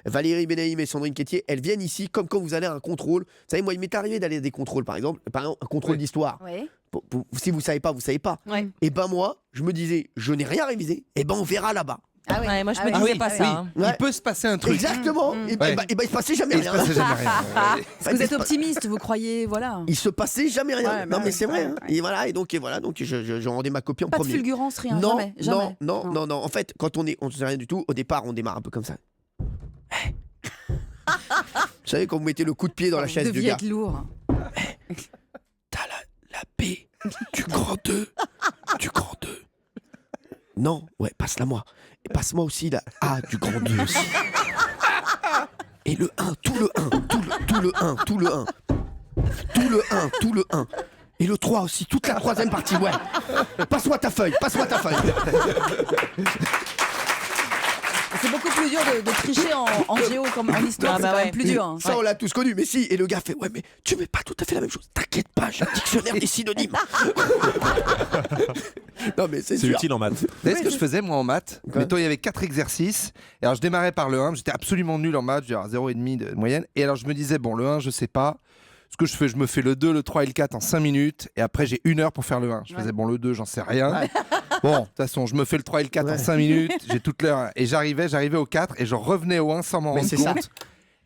Valérie Benaïm et Sandrine Quétier, elles viennent ici comme quand vous allez à un contrôle. Vous savez, moi, il m'est arrivé d'aller à des contrôles, par exemple un contrôle d'histoire. Oui. Si vous savez pas, vous savez pas. Ouais. Et ben moi, je me disais, je n'ai rien révisé. Et ben on verra là-bas. Ah oui. Ouais, moi, je me disais pas ça. Hein. Ouais. Il peut se passer un truc. Exactement. Et ben il se passait jamais Il se rien. passait jamais rien. Ouais. Parce que vous êtes optimiste, vous croyez, voilà. Il se passait jamais rien. Ouais, non mais ouais, c'est vrai. ouais, hein. ouais. Et voilà. Et donc je rendais ma copie en Pas de premier. fulgurance, rien. Non, jamais. non. En fait, quand on ne sait rien du tout, au départ, on démarre un peu comme ça. Vous savez, quand vous mettez le coup de pied dans la chaise Vous du deviez gars. être lourd. T'as la B du grand 2. Du grand 2. Non, ouais, passe-la moi. Et passe-moi aussi la A du grand 2 aussi. Et le 1, tout le 1, tout le 1. Tout le 1. Et le 3 aussi, toute la troisième partie, ouais. Passe-moi ta feuille. C'est beaucoup plus dur de tricher en géo comme en histoire, c'est quand même plus dur. Hein. Ça, on l'a tous connu, mais si. Et le gars fait, ouais, mais tu mets pas tout à fait la même chose. T'inquiète pas, j'ai un dictionnaire des synonymes. Non, mais c'est sûr. utile en maths. Vous savez ce que je faisais moi en maths? Mettons, il y avait 4 exercices. Et alors je démarrais par le 1, j'étais absolument nul en maths, j'ai 0,5 de moyenne. Et alors je me disais, bon, le 1, je sais pas. Ce que je fais, je me fais le 2, le 3 et le 4 en 5 minutes. Et après, j'ai 1 heure pour faire le 1. Je faisais, bon, le 2, j'en sais rien. Bon, de toute façon, je me fais le 3 et le 4 en 5 minutes. J'ai toute l'heure. Et j'arrivais au 4 et je revenais au 1 sans m'en rendre compte.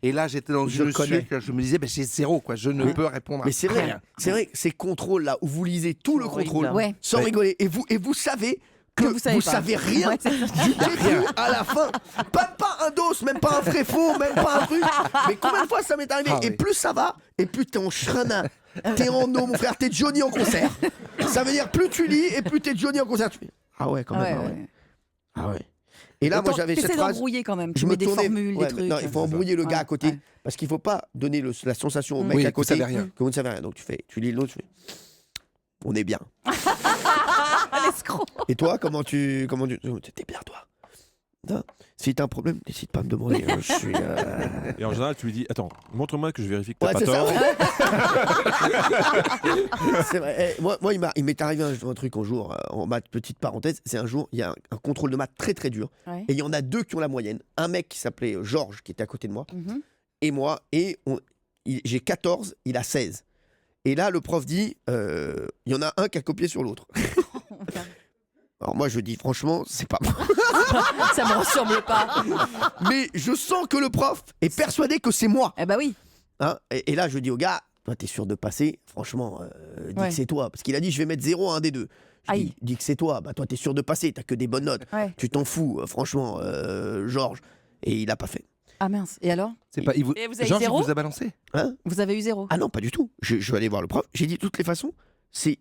Et là, j'étais dans le jeu. Je me disais, j'ai 0, quoi. Je ne peux répondre Mais c'est à vrai, rien. c'est vrai, ces contrôles-là où vous lisez tout le contrôle Ouais. sans rigoler. Et vous savez que vous savez pas. savez rien Ouais, c'est ça. du début à la fin. Même pas un dos, même pas un vrai faux, même pas un truc. Mais combien de fois ça m'est arrivé? Et plus ça va, et plus t'es en chrenin. T'es en eau, mon frère, t'es Johnny en concert. Ça veut dire plus tu lis et plus t'es Johnny en concert. Tu fais, ah ouais, quand même. Ouais. Ah ouais. Et là, moi j'avais cette phrase. D'embrouiller quand même. Je Tu me mets des tournais- formules, ouais, des trucs. non, il faut embrouiller le gars à côté. Ouais. Parce qu'il ne faut pas donner la sensation au mec Oui, à que vous côté savez rien. que vous ne savez rien. Donc tu lis le nom, tu fais on est bien. L'escroc. Et toi, comment tu t'es bien toi? Non. Si t'as un problème, n'hésite pas à me demander. Je suis. Et en général, tu lui dis attends, montre-moi que je vérifie que t'as Ouais, pas c'est ça. tort. C'est vrai. Moi, il m'est arrivé un truc un jour en maths. Petite parenthèse, c'est un jour, il y a un contrôle de maths très très dur. Ouais. Et il y en a 2 qui ont la moyenne. Un mec qui s'appelait Georges, qui était à côté de moi, Mhm. et moi. Et j'ai 14, il a 16. Et là, le prof dit, il y en a un qui a copié sur l'autre. Alors moi, je dis franchement, c'est pas moi. Ça me ressemble pas. Mais je sens que le prof est persuadé que c'est moi. Eh bah oui. Hein, et là, je dis au gars, toi, t'es sûr de passer? Franchement, dis Ouais. que c'est toi. Parce qu'il a dit, je vais mettre 0 à un des deux. Je Aïe. dis que c'est toi. Bah, toi, t'es sûr de passer. T'as que des bonnes notes. Ouais. Tu t'en fous, franchement, Georges. Et il a pas fait. Ah mince. Et alors? C'est pas, Et vous avez Georges, il 0? vous a balancé? Hein? Vous avez eu 0? Ah non, pas du tout. Je vais aller voir le prof. J'ai dit, de toutes les façons, c'est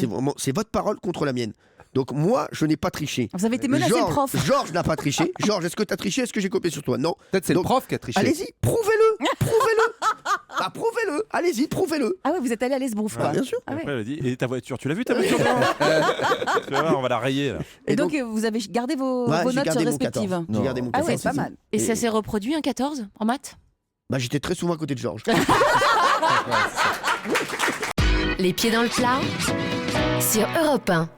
vraiment, c'est votre parole contre la mienne. Donc moi, je n'ai pas triché. Vous avez été menacé, le prof. Georges n'a pas triché. Georges, est-ce que tu as triché? Est-ce que j'ai copié sur toi? Non. Peut-être c'est le Donc, prof qui a triché. Allez-y, prouvez-le. Prouvez-le. Bah, prouvez-le. Allez-y, prouvez-le. Ah ouais, vous êtes allé à l'esbrouf, quoi. Bien sûr. Ah ouais. Après, elle a dit et ta voiture, tu l'as vue ta voiture? Tu vas voir, on va la rayer là. Et donc, vous avez gardé vos Ouais, j'ai notes gardé mon respectives. 14. J'ai gardé mon Ah 14. ouais, c'est pas mal. Et ça s'est reproduit un 14 en maths? Bah, j'étais très souvent à côté de Georges. Les pieds dans le plat sur Europe 1.